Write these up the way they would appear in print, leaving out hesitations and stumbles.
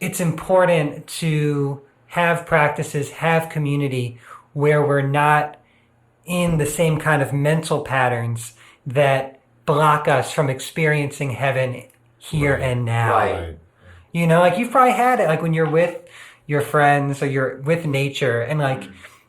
it's important to have practices, have community where we're not in the same kind of mental patterns that block us from experiencing heaven here and now. Right. You know, like you've probably had it, like when you're with your friends or you're with nature and like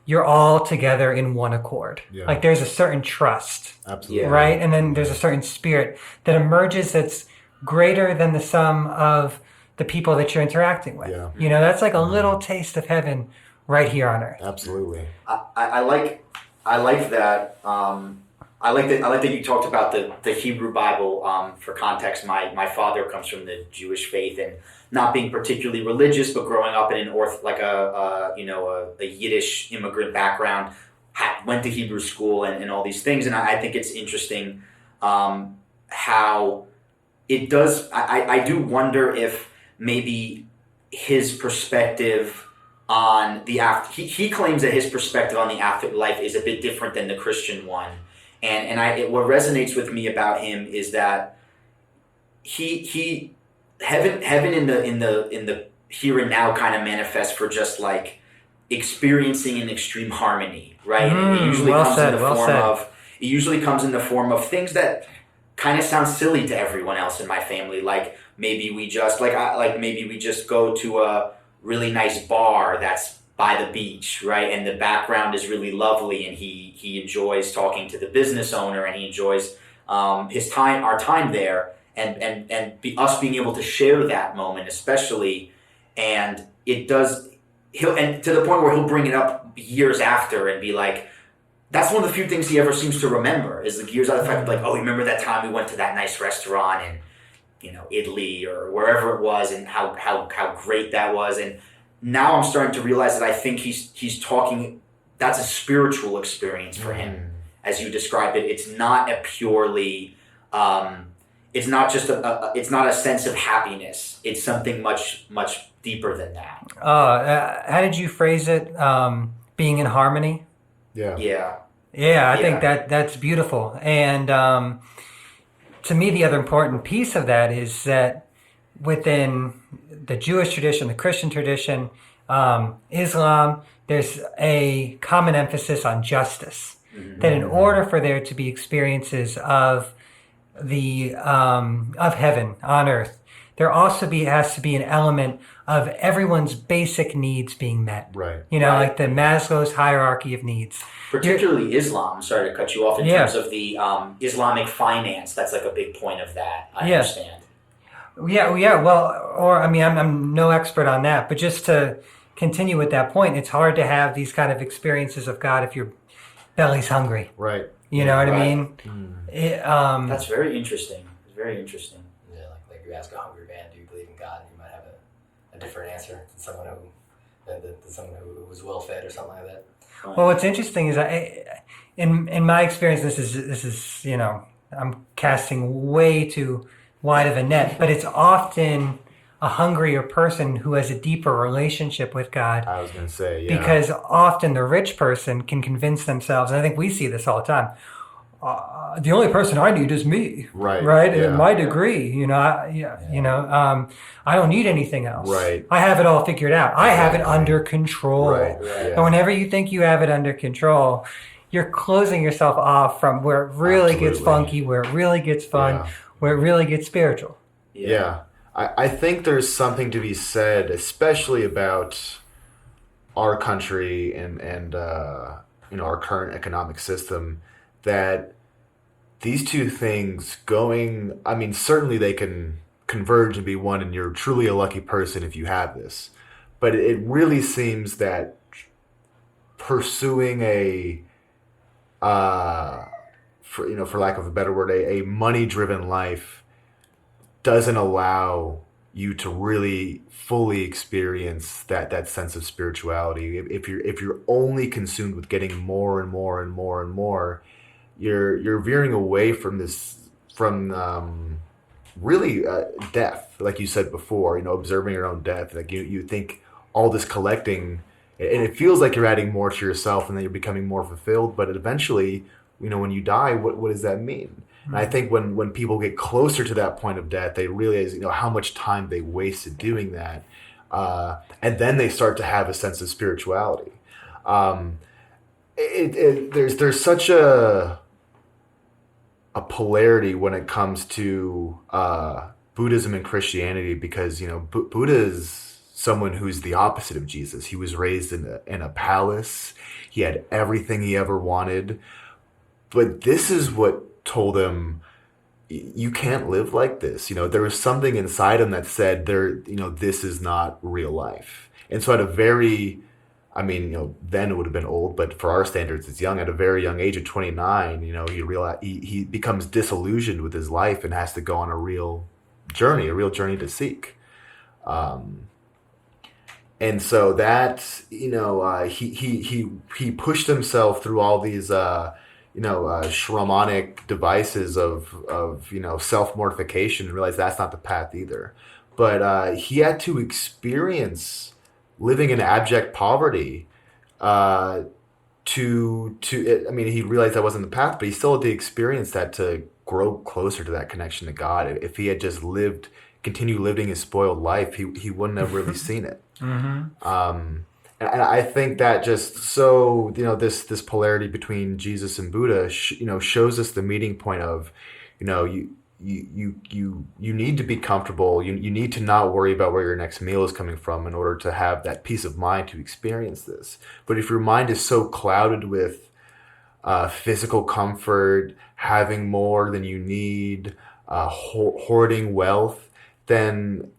you're all together in one accord. Yeah. Like there's a certain trust, Absolutely. right? And then there's a certain spirit that emerges that's greater than the sum of the people that you're interacting with. Yeah. You know, that's like a little taste of heaven right here on earth. Absolutely. I like that. I like that you talked about the Hebrew Bible. For context, my father comes from the Jewish faith, and not being particularly religious, but growing up in an a Yiddish immigrant background, went to Hebrew school and all these things. And I think it's interesting how it does. I do wonder if maybe his perspective on the after. He claims that his perspective on the afterlife is a bit different than the Christian one. What resonates with me about him is that heaven in the here and now kind of manifests for just like experiencing an extreme harmony, right? And it usually comes in the form of things that kind of sound silly to everyone else in my family, like maybe we just go to a really nice bar that's by the beach, right? And the background is really lovely, and he enjoys talking to the business owner, and he enjoys our time there, and us being able to share that moment, especially, and it does. And to the point where he'll bring it up years after and be like, that's one of the few things he ever seems to remember is the years out of the fact of like, oh, remember that time we went to that nice restaurant in, Italy or wherever it was, and how great that was. And now I'm starting to realize that I think he's talking, that's a spiritual experience for him. As you described it, it's not a purely, it's not just it's not a sense of happiness. It's something much, much deeper than that. How did you phrase it? Being in harmony? Yeah. Yeah, I think that's beautiful. And to me, the other important piece of that is that within the Jewish tradition, the Christian tradition, Islam, there's a common emphasis on justice. That in order for there to be experiences of of heaven on earth, there also has to be an element of everyone's basic needs being met. Right. Like the Maslow's hierarchy of needs. Particularly Islam, sorry to cut you off, in terms of the Islamic finance, that's like a big point of that, I understand. Yeah. Well, I'm no expert on that, but just to continue with that point, it's hard to have these kind of experiences of God if your belly's hungry. Right. You know what I mean? That's very interesting. It's very interesting. Yeah, like you ask a hungry man, do you believe in God? You might have a different answer than someone who was well fed or something like that. Well, what's interesting is in my experience, this is I'm casting way too wide of a net, but it's often a hungrier person who has a deeper relationship with God. I was going to say, yeah. Because often the rich person can convince themselves, and I think we see this all the time, the only person I need is me. Right? Yeah. My degree, I don't need anything else. Right. I have it all figured out. I have it under control. Right. And whenever you think you have it under control, you're closing yourself off from where it really gets funky, where it really gets fun, where it really gets spiritual. Yeah. I think there's something to be said, especially about our country and our current economic system, that these two things certainly they can converge and be one, and you're truly a lucky person if you have this. But it really seems that pursuing for lack of a better word, a money-driven life doesn't allow you to really fully experience that sense of spirituality. If you're only consumed with getting more and more and more and more, you're veering away from death, like you said before. Observing your own death. Like you think all this collecting, and it feels like you're adding more to yourself, and then you're becoming more fulfilled. But eventually, when you die, what does that mean? And I think when people get closer to that point of death, they realize how much time they wasted doing that. and then they start to have a sense of spirituality. Um, there's such a polarity when it comes to Buddhism and Christianity, because Buddha is someone who's the opposite of Jesus. He was raised in a palace. He had everything he ever wanted, but this is what told him, you can't live like this. There was something inside him that said, this is not real life. And so at a very, then it would have been old, but for our standards, it's young. At a very young age of 29, he becomes disillusioned with his life and has to go on a real journey to seek. And so that, he pushed himself through all these, shamanic devices of self-mortification, and realized that's not the path either. But he had to experience living in abject poverty he realized that wasn't the path, but he still had to experience that to grow closer to that connection to God. If he had just continued living his spoiled life, he wouldn't have really seen it. And I think that just so this polarity between Jesus and Buddha shows us the meeting point of you need to be comfortable. You need to not worry about where your next meal is coming from in order to have that peace of mind to experience this. But if your mind is so clouded with physical comfort, having more than you need, hoarding wealth, then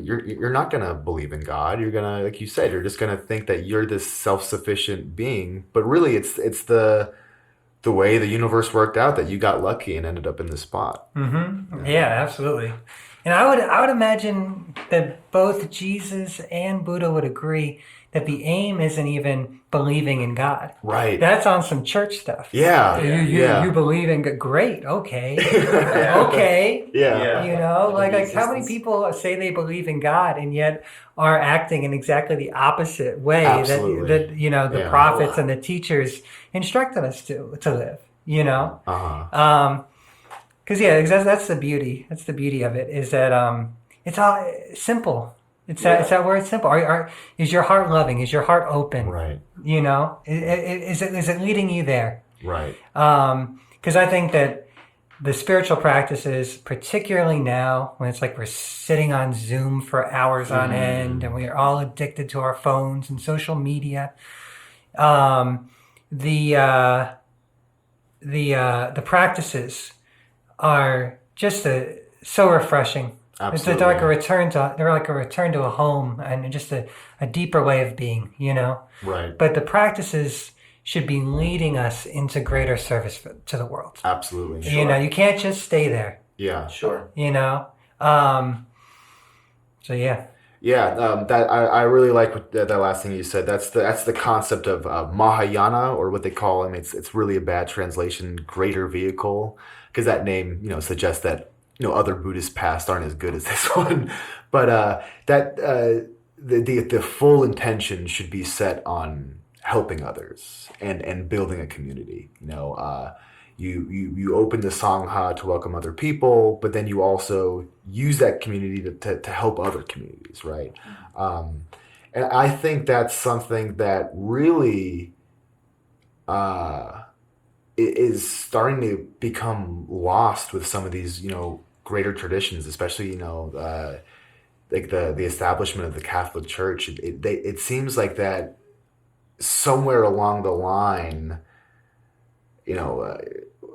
you're not going to believe in God. You're going to, like you said, you're just going to think that you're this self-sufficient being. But really, it's the way the universe worked out that you got lucky and ended up in this spot. Yeah, absolutely. And I would imagine that both Jesus and Buddha would agree that the aim isn't even believing in God. Right. That's on some church stuff. Yeah. You believe in God. Great. Okay. Okay. Yeah. Like how many people say they believe in God and yet are acting in exactly the opposite way Absolutely. that the prophets and the teachers instructed us to live. Because that's the beauty. That's the beauty of it, is that it's all simple. It's that word simple. Is your heart loving? Is your heart open? Right. Is it leading you there? Right. Because I think that the spiritual practices, particularly now when it's like we're sitting on Zoom for hours on end and we are all addicted to our phones and social media, the practices are just so refreshing. Absolutely. They're like a return to a home and just a deeper way of being, Right. But the practices should be leading us into greater service to the world. Absolutely. Sure. You can't just stay there. Yeah. Sure. So yeah. Yeah, that I really like that last thing you said. That's the concept of Mahayana, or what they call them. It's really a bad translation, greater vehicle, because that name suggests that other Buddhist paths aren't as good as this one. But the full intention should be set on helping others and building a community. You open the Sangha to welcome other people, but then you also use that community to help other communities, right? And I think that's something that really is starting to become lost with some of these, greater traditions, especially, like the establishment of the Catholic Church. It seems like that somewhere along the line,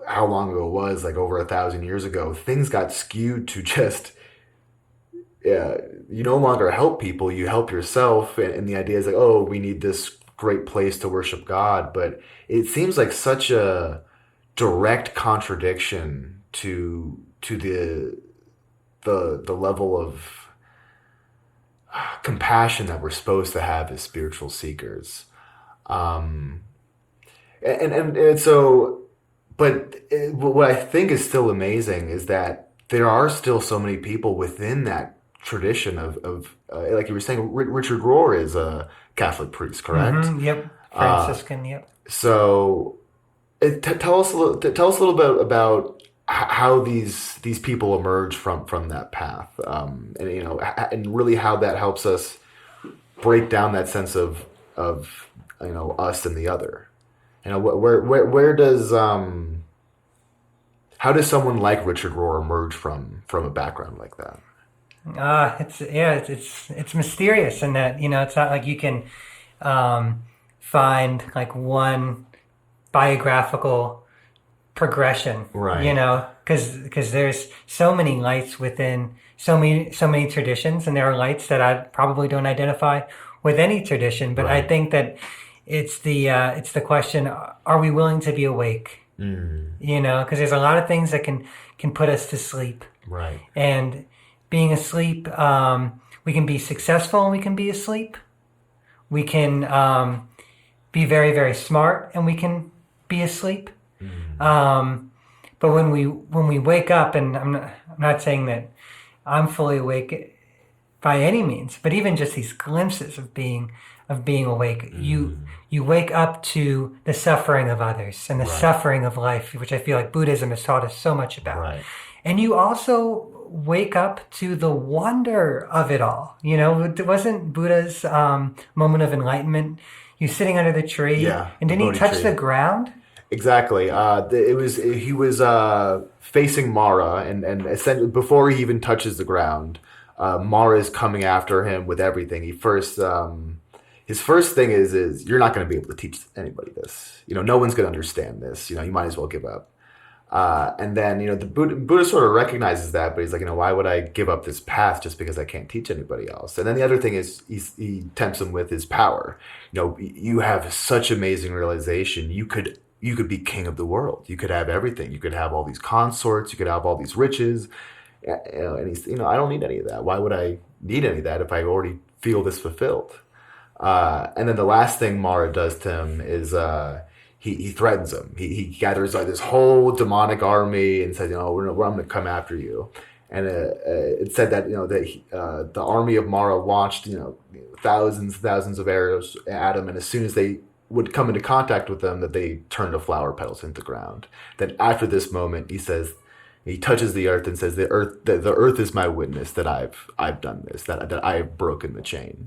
how long ago it was, like over 1,000 years ago, things got skewed to just, you no longer help people, you help yourself. And the idea is like, oh, we need this great place to worship God. But it seems like such a direct contradiction to the level of compassion that we're supposed to have as spiritual seekers. And so, but what I think is still amazing is that there are still so many people within that tradition of like you were saying, Richard Rohr is a Catholic priest, correct? Yep. Franciscan. Yep. So, tell us a little bit about how these people emerge from that path, and really how that helps us break down that sense of us and the other. Where does how does someone like Richard Rohr emerge from a background like that? It's mysterious in that it's not like you can find like one biographical progression, Right. because there's so many lights within so many traditions, and there are lights that I probably don't identify with any tradition. But I Right. think that it's the question: are we willing to be awake? Mm, Because there's a lot of things that can put us to sleep, right. and being asleep, we can be successful and we can be asleep. We can be very, very smart and we can be asleep. Mm, But when we wake up, and I'm not saying that I'm fully awake by any means, but even just these glimpses of being awake, you wake up to the suffering of others and the right. suffering of life, which I feel like Buddhism has taught us so much about. Right. And you also wake up to the wonder of it all. Wasn't Buddha's moment of enlightenment? You sitting under the tree, Yeah. and The didn't he Bodhi touch tree. the ground? Exactly. He was facing Mara, and essentially before he even touches the ground, Mara is coming after him with everything. His first thing is you're not going to be able to teach anybody this. No one's going to understand this. You might as well give up. And then the Buddha sort of recognizes that, but he's like, why would I give up this path just because I can't teach anybody else? And then the other thing is he tempts him with his power. You have such amazing realization. You could be king of the world. You could have everything. You could have all these consorts. You could have all these riches. And he's, I don't need any of that. Why would I need any of that if I already feel this fulfilled? And then the last thing Mara does to him is he threatens him. He gathers like this whole demonic army and says, I'm going to come after you. And it said that the army of Mara launched thousands of arrows at him, and as soon as they would come into contact with them, that they turned to flower petals into the ground. Then after this moment, he touches the earth and says, the earth is my witness that I've done this, that I have broken the chain.